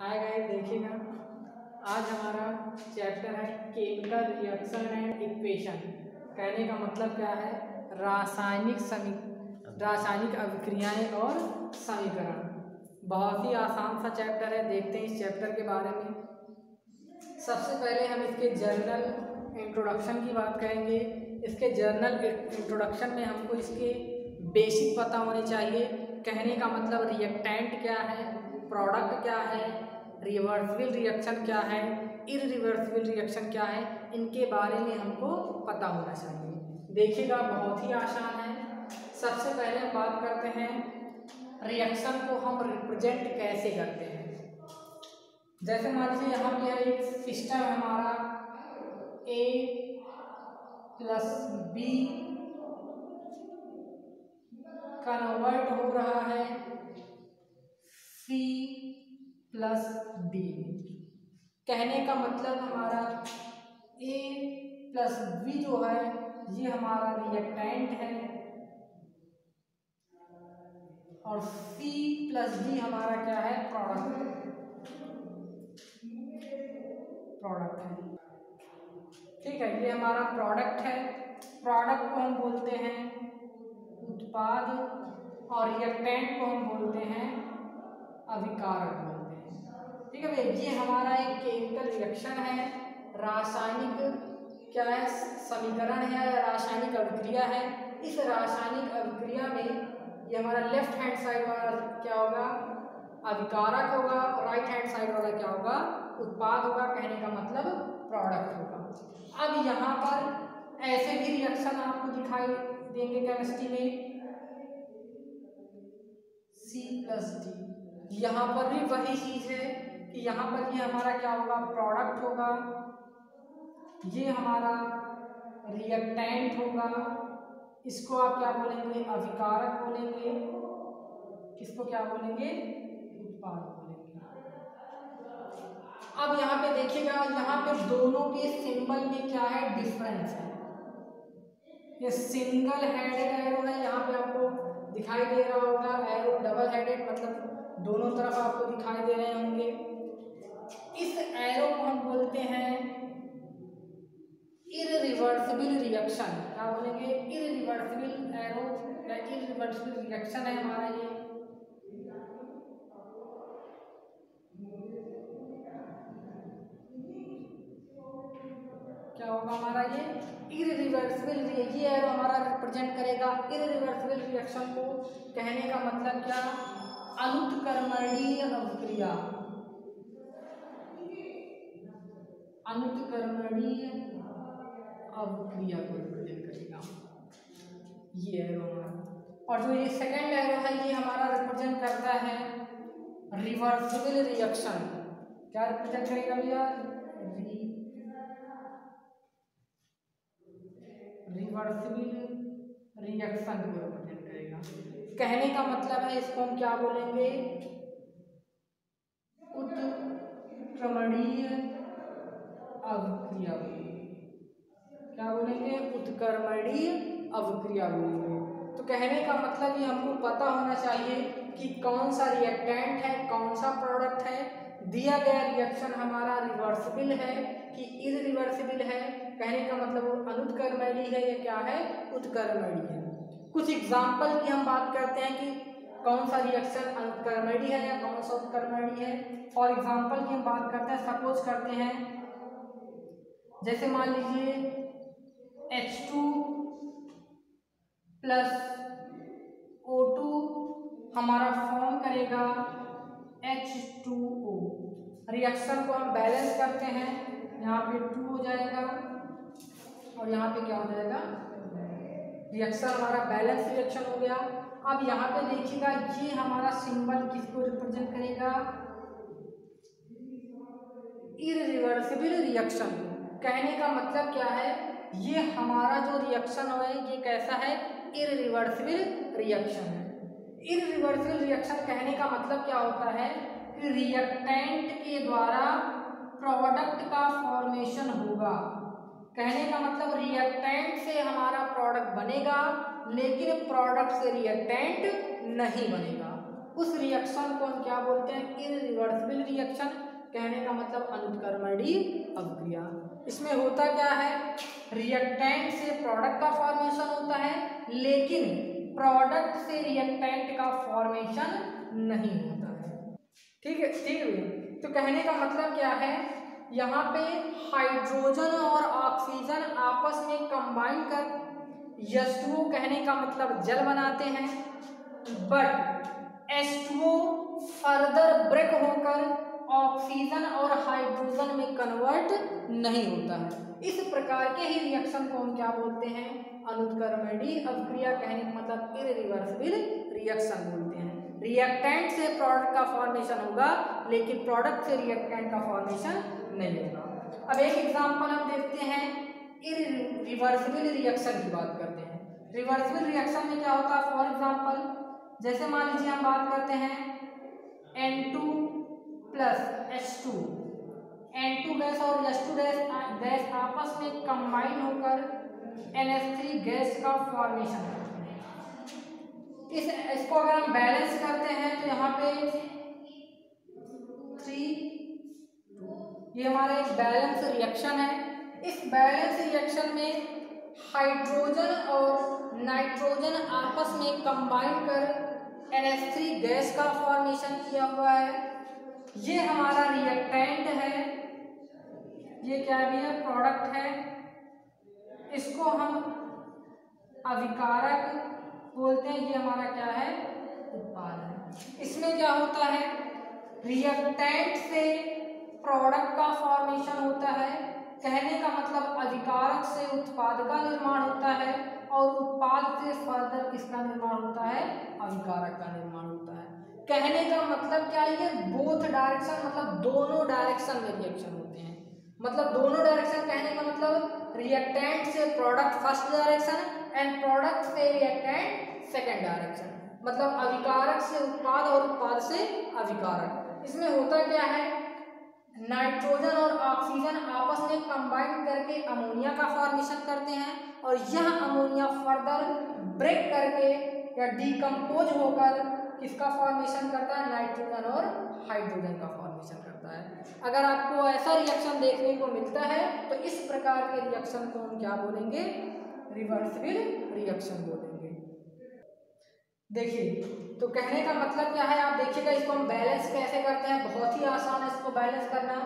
Hi guys, देखिएगा आज हमारा चैप्टर है केमिकल रिएक्शन एंड इक्वेशन। कहने का मतलब क्या है, रासायनिक अभिक्रियाएं और समीकरण। बहुत ही आसान सा चैप्टर है। देखते हैं इस चैप्टर के बारे में। सबसे पहले हम इसके जर्नल इंट्रोडक्शन की बात करेंगे। इसके जर्नल इंट्रोडक्शन में हमको इसके बेसिक पता होने चाहिए। कहने का मतलब रिएक्टेंट क्या है, प्रोडक्ट क्या है, रिवर्सिबल रिएक्शन क्या है, इररिवर्सिबल रिएक्शन क्या है, इनके बारे में हमको पता होना चाहिए। देखिएगा बहुत ही आसान है। सबसे पहले हम बात करते हैं रिएक्शन को हम रिप्रेजेंट कैसे करते हैं। जैसे मान लीजिए यहाँ पे एक सिस्टम है हमारा A प्लस B कन्वर्ट हो रहा है C प्लस D। कहने का मतलब हमारा A प्लस B जो है ये हमारा रिएक्टेंट है और C प्लस D हमारा क्या है, प्रोडक्ट है। ठीक है, ये हमारा प्रोडक्ट है। प्रोडक्ट को हम बोलते हैं उत्पाद और रिएक्टेंट को हम बोलते हैं अभिकारक बोलते हैं। ठीक है भैया, ये हमारा एक केमिकल रिएक्शन है, रासायनिक क्या है, समीकरण है, रासायनिक अभिक्रिया है। इस रासायनिक अभिक्रिया में ये हमारा लेफ्ट हैंड साइड वाला क्या होगा, अभिकारक होगा, और राइट हैंड साइड वाला क्या होगा, उत्पाद होगा। कहने का मतलब प्रोडक्ट होगा। अब यहाँ पर ऐसे भी रिएक्शन आपको दिखाई देंगे केमिस्ट्री में, C प्लस D। यहाँ पर भी वही चीज है कि यहाँ पर ये हमारा क्या होगा, प्रोडक्ट होगा, ये हमारा रिएक्टेंट होगा। इसको आप क्या बोलेंगे, अभिकारक बोलेंगे। इसको क्या बोलेंगे, उत्पाद बोलेंगे। अब यहाँ पे देखिएगा, यहाँ पे दोनों के सिंबल में क्या है, डिफरेंस है। ये सिंगल हेडेड एरो है, यहाँ पे आपको दिखाई दे रहा होगा। एरो डबल हेडेड मतलब दोनों तरफ आपको दिखाई दे रहे होंगे। इस एरो को हम बोलते हैं इररिवर्सिबल रिएक्शन। क्या बोलेंगे, इररिवर्सिबल एरो या इररिवर्सिबल रिएक्शन है हमारा ये। क्या होगा हमारा ये इररिवर्सिबल, ये एरो हमारा रिप्रेजेंट करेगा इररिवर्सिबल रिएक्शन को। कहने का मतलब क्या, अनुत्क्रमणीय अभिक्रिया, अनुत्क्रमणीय अभिक्रिया को रिप्रेजेंट करेगा ये एरो हमारा। और जो ये सेकंड एरो है ये हमारा रिप्रेजेंट करता है रिवर्सिबल रिएक्शन। क्या रिप्रेजेंट करेगा भैया, रिवर्सिबल रिएक्शन को रिप्रेजेंट करेगा। कहने का मतलब है इसको हम क्या बोलेंगे, उत्क्रमणीय अभिक्रिया बोलेंगे। क्या बोलेंगे, उत्क्रमणीय अभिक्रिया बोलेंगे। तो कहने का मतलब ये हमको पता होना चाहिए कि कौन सा रिएक्टेंट है, कौन सा प्रोडक्ट है। दिया गया रिएक्शन हमारा रिवर्सिबल है कि इररिवर्सिबल है। कहने का मतलब वो अनुत्क्रमणीय है या क्या है, उत्क्रमणीय है। कुछ एग्जाम्पल की हम बात करते हैं कि कौन सा रिएक्शन अनुत्क्रमणीय है या कौन सा उत्क्रमणीय है। फॉर एग्जाम्पल की हम बात करते हैं, सपोज करते हैं, जैसे मान लीजिए H2 प्लस O2 हमारा फॉर्म करेगा H2O। रिएक्शन को हम बैलेंस करते हैं, यहाँ पे 2 हो जाएगा और यहाँ पे क्या हो जाएगा, रिएक्शन हमारा बैलेंस रिएक्शन हो गया। अब यहाँ पे देखिएगा ये हमारा सिंबल किसको रिप्रेजेंट करेगा, इररिवर्सिबल रिएक्शन। कहने का मतलब क्या है, ये हमारा जो रिएक्शन है ये कैसा है, इररिवर्सिबल रिएक्शन है। इररिवर्सिबल रिएक्शन कहने का मतलब क्या होता है कि रिएक्टेंट के द्वारा प्रोडक्ट का फॉर्मेशन होगा। कहने का मतलब रिएक्टेंट से हमारा प्रोडक्ट बनेगा लेकिन प्रोडक्ट से रिएक्टेंट नहीं बनेगा। उस रिएक्शन को हम क्या बोलते हैं, इरिवर्सिबल रिएक्शन। कहने का मतलब अनुत्क्रमणीय अभिक्रिया। इसमें होता क्या है, रिएक्टेंट से प्रोडक्ट का फॉर्मेशन होता है, लेकिन प्रोडक्ट से रिएक्टेंट का फॉर्मेशन नहीं होता है। ठीक है, ठीक है भैया। तो कहने का मतलब क्या है, यहाँ पे हाइड्रोजन और ऑक्सीजन आपस में कंबाइन कर H2O, कहने का मतलब जल बनाते हैं, बट H2O फर्दर ब्रेक होकर ऑक्सीजन और हाइड्रोजन में कन्वर्ट नहीं होता है। इस प्रकार के ही रिएक्शन को हम क्या बोलते हैं, अनुत्क्रमणीय अभिक्रिया। कहने का मतलब इरिवर्सिबल रिएक्शन बोलते हैं। रिएक्टेंट से प्रोडक्ट का फॉर्मेशन होगा, लेकिन प्रोडक्ट से रिएक्टेंट का फॉर्मेशन नहीं होगा। अब एक एग्जांपल हम देखते हैं, इरिवर्सिबल रिएक्शन की बात करते हैं। रिवर्सिबल रिएक्शन में क्या होता है, फॉर एग्जांपल जैसे मान लीजिए हम बात करते हैं N2 plus H2, N2 gas और H2 गैस आपस में कंबाइन होकर NH3 गैस का फॉर्मेशन करते हैं। इसको अगर हम बैलेंस करते हैं तो यहाँ पे 3, ये हमारा एक बैलेंस रिएक्शन है। इस बैलेंस रिएक्शन में हाइड्रोजन और नाइट्रोजन आपस में कंबाइन कर NH3 गैस का फॉर्मेशन किया हुआ है। ये हमारा रिएक्टेंट है, ये क्या भी है, प्रोडक्ट है। इसको हम अभिकारक बोलते हैं, ये हमारा क्या है, उत्पाद है। इसमें क्या होता है, रिएक्टेंट से प्रोडक्ट का फॉर्मेशन होता है। कहने का मतलब अभिकारक से उत्पाद का निर्माण होता है, और उत्पाद से फर्दर किसका निर्माण होता है, अभिकारक का निर्माण होता है। कहने का मतलब क्या है, बोथ डायरेक्शन, मतलब दोनों डायरेक्शन में रिएक्शन होते हैं। मतलब दोनों डायरेक्शन कहने का मतलब रिएक्टेंट से product first direction and product से रिएक्टेंट सेकंड डायरेक्शन। मतलब अभिकारक से उत्पाद और उत्पाद से अभिकारक। इसमें होता क्या है, नाइट्रोजन और ऑक्सीजन आपस में कंबाइन करके अमोनिया का फॉर्मेशन करते हैं, और यह अमोनिया फर्दर ब्रेक करके या डिकम्पोज होकर किसका फॉर्मेशन करता है, नाइट्रोजन और हाइड्रोजन का फॉर्मेशन करता है। अगर आपको ऐसा रिएक्शन देखने को मिलता है तो इस प्रकार के रिएक्शन को हम क्या बोलेंगे, रिवर्सिबल रिएक्शन बोलेंगे। देखिए, तो कहने का मतलब क्या है, आप देखिएगा इसको हम बैलेंस कैसे करते हैं, बहुत ही आसान है इसको बैलेंस करना।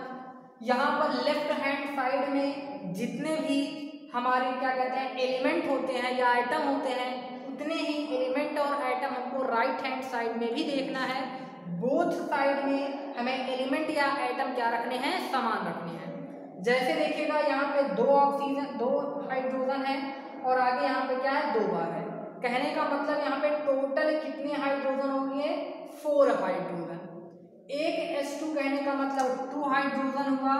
यहाँ पर लेफ्ट हैंड साइड में जितने भी हमारे क्या कहते हैं एलिमेंट होते हैं या आइटम होते हैं, उतने ही एलिमेंट और आइटम हमको राइट हैंड साइड में भी देखना है। बोथ साइड में हमें एलिमेंट या आइटम क्या रखने हैं, समान रखने हैं। जैसे देखिएगा यहाँ पे 2 ऑक्सीजन 2 हाइड्रोजन है, और आगे यहाँ पे क्या है, 2 बार है। कहने का मतलब यहाँ पे टोटल कितने हाइड्रोजन हो गए, 4 हाइड्रोजन। एक H2 कहने का मतलब 2 हाइड्रोजन हुआ,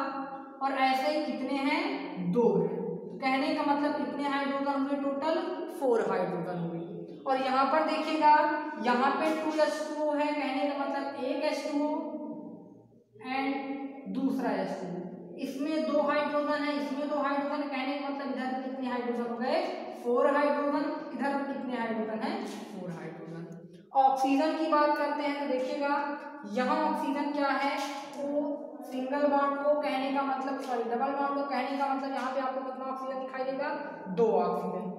और ऐसे ही कितने हैं, 2 हैं। तो कहने का मतलब कितने हाइड्रोजन हुए, टोटल 4 हाइड्रोजन हुए। और यहाँ पर देखिएगा, यहाँ पे 2H2O है, कहने का मतलब एक H2O एंड दूसरा H2O। इसमें 2 हाइड्रोजन है, इसमें 2 हाइड्रोजन, कहने का मतलब इधर कितने हाइड्रोजन हो गए, 4 हाइड्रोजन। इधर कितने हाइड्रोजन है, 4 हाइड्रोजन। ऑक्सीजन की बात करते हैं तो देखिएगा, यहाँ ऑक्सीजन क्या है, O सिंगल बॉन्ड O, कहने का मतलब सॉरी डबल बॉन्ड O, कहने का मतलब यहाँ पे आपको कितना ऑक्सीजन दिखाई देगा, 2 ऑक्सीजन।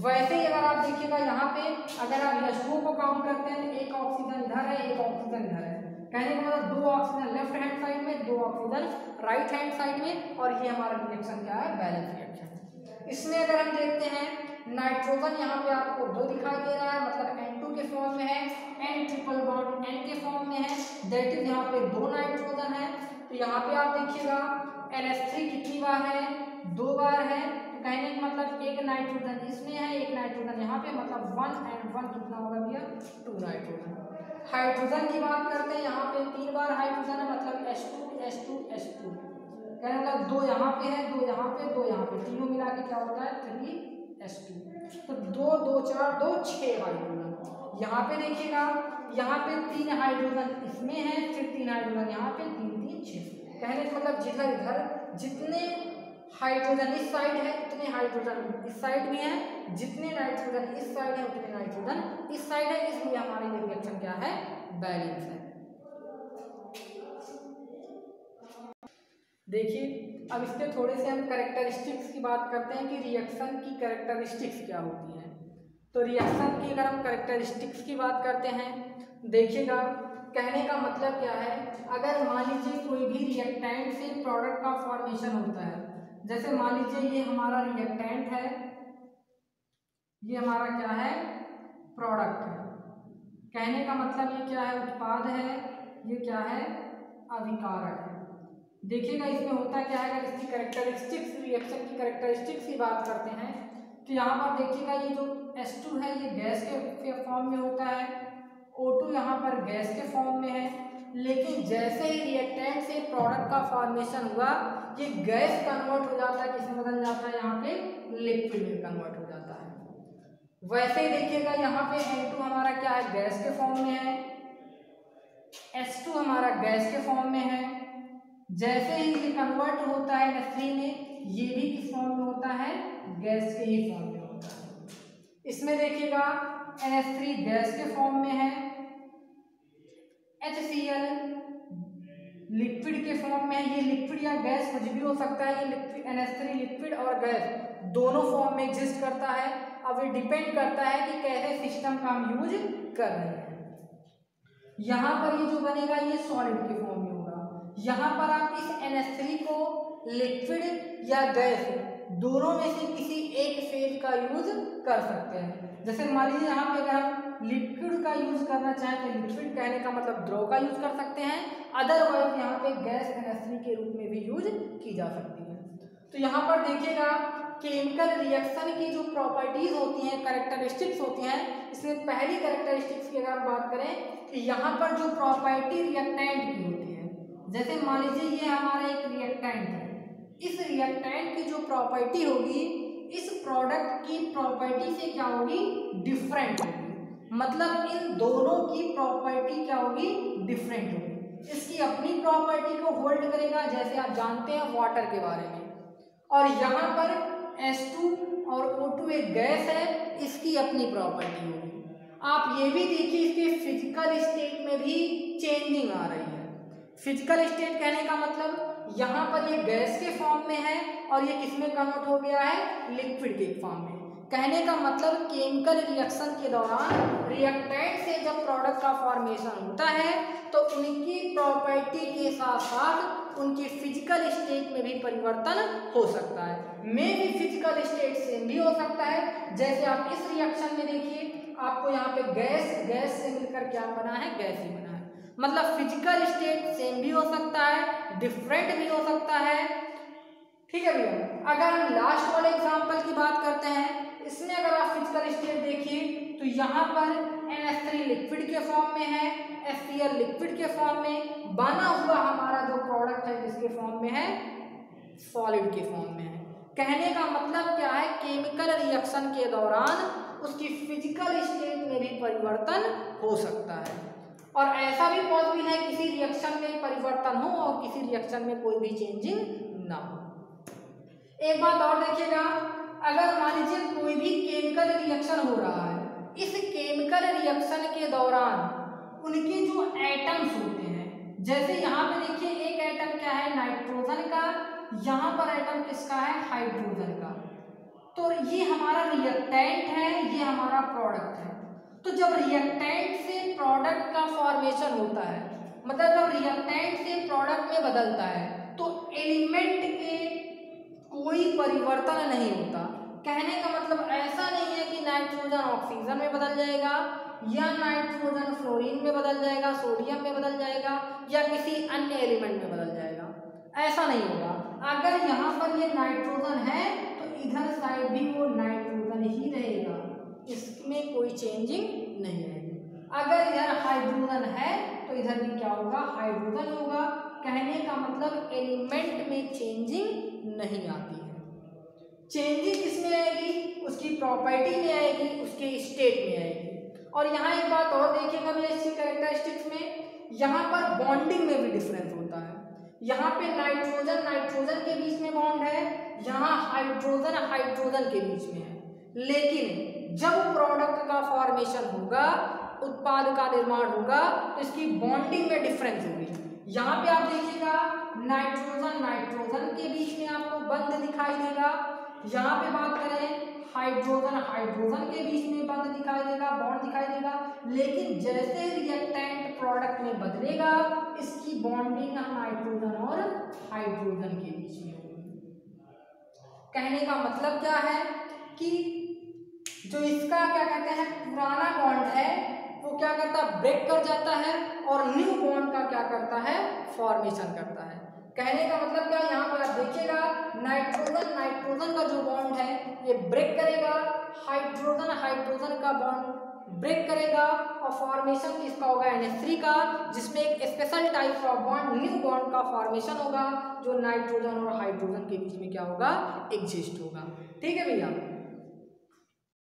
वैसे ही अगर आप देखिएगा यहाँ पे अगर आप H2O को काउंट करते हैं तो एक ऑक्सीजन इधर है, एक ऑक्सीजन इधर है। कहने का मतलब 2 ऑक्सीजन लेफ्ट हैंड साइड में, 2 ऑक्सीजन राइट हैंड साइड में, और ये हमारा रिएक्शन क्या है, बैलेंस रिएक्शन। इसमें अगर हम देखते हैं नाइट्रोजन यहाँ पे आपको 2 दिखाई दे रहा है, मतलब N2 के फॉर्म में है, N ट्रिपल बॉन्ड N के फॉर्म में है, दैट इज यहाँ पे 2 नाइट्रोजन है। तो यहाँ पे आप देखिएगा NH3 कितनी बार है, 2 बार है। तो कहने का मतलब एक नाइट्रोजन इसमें है, एक नाइट्रोजन यहाँ पे, मतलब 1 and 1 कितना होगा भैया, 2 नाइट्रोजन। हाइड्रोजन की बात करते हैं, यहाँ पे 3 बार हाइड्रोजन है, मतलब H2 H2 H2। कहने मतलब 2 यहाँ पे है, 2 यहाँ पे, 2 यहाँ पे, तीनों मिला के क्या होता है, 3H2। तो 2 2 4 2 6 हाइड्रोजन। यहाँ पे देखिएगा, यहाँ पे 3 हाइड्रोजन इसमें है, फिर 3 हाइड्रोजन यहाँ पे, 3 3 6। कहने का मतलब जिधर इधर जितने हाइड्रोजन इस साइड है उतने हाइड्रोजन इस साइड में है, जितने नाइट्रोजन इस साइड है उतने नाइट्रोजन इस साइड है। इसलिए हमारी रिएक्शन क्या है, बैलेंस है। देखिए अब इसके थोड़े से हम कैरेक्टरिस्टिक्स की बात करते हैं कि रिएक्शन की कैरेक्टरिस्टिक्स क्या होती हैं। तो रिएक्शन की अगर हम कैरेक्टरिस्टिक्स की बात करते हैं, देखिएगा कहने का मतलब क्या है, अगर मान लीजिए कोई भी रिएक्टेंट से प्रोडक्ट का फॉर्मेशन होता है, जैसे मान लीजिए ये हमारा रिएक्टेंट है, ये हमारा क्या है, प्रोडक्ट है। कहने का मतलब ये क्या है, उत्पाद है, ये क्या है, अभिकारक है। देखिएगा इसमें होता क्या है, अगर इसकी कैरेक्टरिस्टिक्स, रिएक्शन की कैरेक्टरिस्टिक्स की बात करते हैं तो यहाँ पर देखिएगा ये जो H2 है ये गैस के फॉर्म में होता है, O2 यहाँ पर गैस के फॉर्म में है, लेकिन जैसे ही रिएक्टेंट से प्रोडक्ट का फॉर्मेशन हुआ ये गैस कन्वर्ट हो जाता है, किसमें बदल जाता है, यहाँ पे लिक्विड में कन्वर्ट हो जाता है। वैसे ही देखिएगा यहाँ पे N2 हमारा क्या है, गैस के फॉर्म में है, H2 हमारा गैस के फॉर्म में है, जैसे ही ये कन्वर्ट होता है NH3 में, ये भी किस फॉर्म में होता है, गैस के ही फॉर्म में होता है। इसमें देखिएगा NH3 गैस के फॉर्म में है, HCl लिक्विड के फॉर्म में है, ये लिक्विड या गैस कुछ भी हो सकता है, ये लिक्विड NH3 लिक्विड और गैस दोनों फॉर्म में एग्जिस्ट करता है। अब ये डिपेंड करता है कि कैसे सिस्टम का हम यूज कर रहे हैं। यहाँ पर ये जो बनेगा ये सॉलिड के फॉर्म में होगा, यहाँ पर आप इस NH3 को लिक्विड या गैस दोनों में से किसी एक फेज का यूज कर सकते हैं। जैसे मान लीजिए यहाँ पे अगर हम लिक्विड का यूज करना चाहें तो लिक्विड कहने का मतलब द्रव का यूज कर सकते हैं, अदरवाइज यहाँ पे गैस NH3 के रूप में भी यूज की जा सकती है। तो यहाँ पर देखिएगा केमिकल रिएक्शन की जो प्रॉपर्टीज होती हैं, कैरेक्टरिस्टिक्स होती हैं, इसमें पहली कैरेक्टरिस्टिक्स की अगर हम बात करें कि यहाँ पर जो प्रॉपर्टी रिएक्टेंट की होती है, जैसे मान लीजिए ये हमारा एक रिएक्टेंट है, इस रिएक्टेंट की जो प्रॉपर्टी होगी इस प्रोडक्ट की प्रॉपर्टी से क्या होगी, डिफरेंट होगी। मतलब इन दोनों की प्रॉपर्टी क्या होगी, डिफरेंट होगी। इसकी अपनी प्रॉपर्टी को होल्ड करेगा, जैसे आप जानते हैं वाटर के बारे में, और यहाँ पर H2 और O2 एक गैस है, इसकी अपनी प्रॉपर्टी होगी। आप ये भी देखिए इसके फिजिकल स्टेट में भी चेंजिंग आ रही है। फिजिकल स्टेट कहने का मतलब यहाँ पर ये गैस के फॉर्म में है और ये किसमें कन्वर्ट हो गया है, लिक्विड के फॉर्म में। कहने का मतलब केमिकल रिएक्शन के दौरान रिएक्टेंट से जब प्रोडक्ट का फॉर्मेशन होता है तो उनकी प्रॉपर्टी के साथ साथ उनकी फिजिकल स्टेट में भी परिवर्तन हो सकता है। में भी फिजिकल स्टेट सेम भी हो सकता है। जैसे आप इस रिएक्शन में देखिए, आपको यहाँ पे गैस से मिलकर क्या बना है, गैस ही बना है। मतलब फिजिकल स्टेट सेम भी हो सकता है, डिफरेंट भी हो सकता है। ठीक है भैया। अगर हम लास्ट वाले एग्जांपल की बात करते हैं, इसमें अगर आप फिजिकल स्टेट देखिए तो यहाँ पर NH3 लिक्विड के फॉर्म में है, HCl लिक्विड के फॉर्म में, बना हुआ हमारा जो प्रोडक्ट है किसके फॉर्म में है, सॉलिड के फॉर्म में है। कहने का मतलब क्या है, केमिकल रिएक्शन के दौरान उसकी फिजिकल स्टेट में भी परिवर्तन हो सकता है। और ऐसा भी पॉसिबल है किसी रिएक्शन में परिवर्तन हो और किसी रिएक्शन में कोई भी चेंजिंग ना हो। एक बात और देखिएगा, अगर मान लीजिए कोई भी केमिकल रिएक्शन हो रहा है, इस केमिकल रिएक्शन के दौरान उनके जो एटम्स होते हैं, जैसे यहाँ पे देखिए एक एटम क्या है, नाइट्रोजन का, यहाँ पर एटम किसका है, हाइड्रोजन का। तो ये हमारा रिएक्टेंट है, ये हमारा प्रोडक्ट है। तो जब रिएक्टेंट से प्रोडक्ट का फॉर्मेशन होता है, मतलब जब रिएक्टेंट से प्रोडक्ट में बदलता है, तो एलिमेंट के कोई परिवर्तन नहीं होता। कहने का मतलब ऐसा नहीं है कि नाइट्रोजन ऑक्सीजन में बदल जाएगा या नाइट्रोजन फ्लोरीन में बदल जाएगा, सोडियम में बदल जाएगा या किसी अन्य एलिमेंट में बदल जाएगा, ऐसा नहीं होगा। अगर यहाँ पर ये नाइट्रोजन है तो इधर साइड भी वो नाइट्रोजन ही रहेगा, इसमें कोई चेंजिंग नहीं रहेगी। अगर इधर हाइड्रोजन है तो इधर भी क्या होगा, हाइड्रोजन होगा। कहने का मतलब एलिमेंट में चेंजिंग नहीं आती है। चेंजिंग किसमें आएगी, उसकी प्रॉपर्टी में आएगी, उसके स्टेट में आएगी। और यहाँ एक बात और देखिएगा भी इसकी कैरेक्टरिस्टिक्स में, यहाँ पर बॉन्डिंग में भी डिफरेंस होता है। यहाँ पे नाइट्रोजन के बीच में बॉन्ड है, यहाँ हाइड्रोजन के बीच में है। लेकिन जब प्रोडक्ट का फॉर्मेशन होगा उत्पाद का निर्माण होगा तो इसकी बॉन्डिंग में डिफरेंस होगी। यहाँ पे आप देखिएगा नाइट्रोजन नाइट्रोजन के बीच में आपको बंध दिखाई देगा। यहाँ पे बात करें हाइड्रोजन हाइड्रोजन के बीच में बंध दिखाई देगा, बॉन्ड दिखाई देगा। लेकिन जैसे रिएक्टेंट प्रोडक्ट में बदलेगा इसकी बॉन्डिंग नाइट्रोजन और हाइड्रोजन के बीच में होगी। कहने का मतलब क्या है कि जो इसका क्या कहते हैं पुराना बॉन्ड है वो क्या करता है ब्रेक कर जाता है और न्यू बॉन्ड का क्या करता है फॉर्मेशन करता है। कहने का मतलब क्या, यहाँ पर आप देखिएगा नाइट्रोजन नाइट्रोजन का जो बॉन्ड है ये ब्रेक करेगा, हाइड्रोजन हाइड्रोजन का बॉन्ड ब्रेक करेगा और फॉर्मेशन किसका होगा NH3 का, जिसमें एक special type of bond new bond का फॉर्मेशन होगा जो नाइट्रोजन और हाइड्रोजन के बीच में क्या होगा एग्जिस्ट होगा। ठीक है भैया।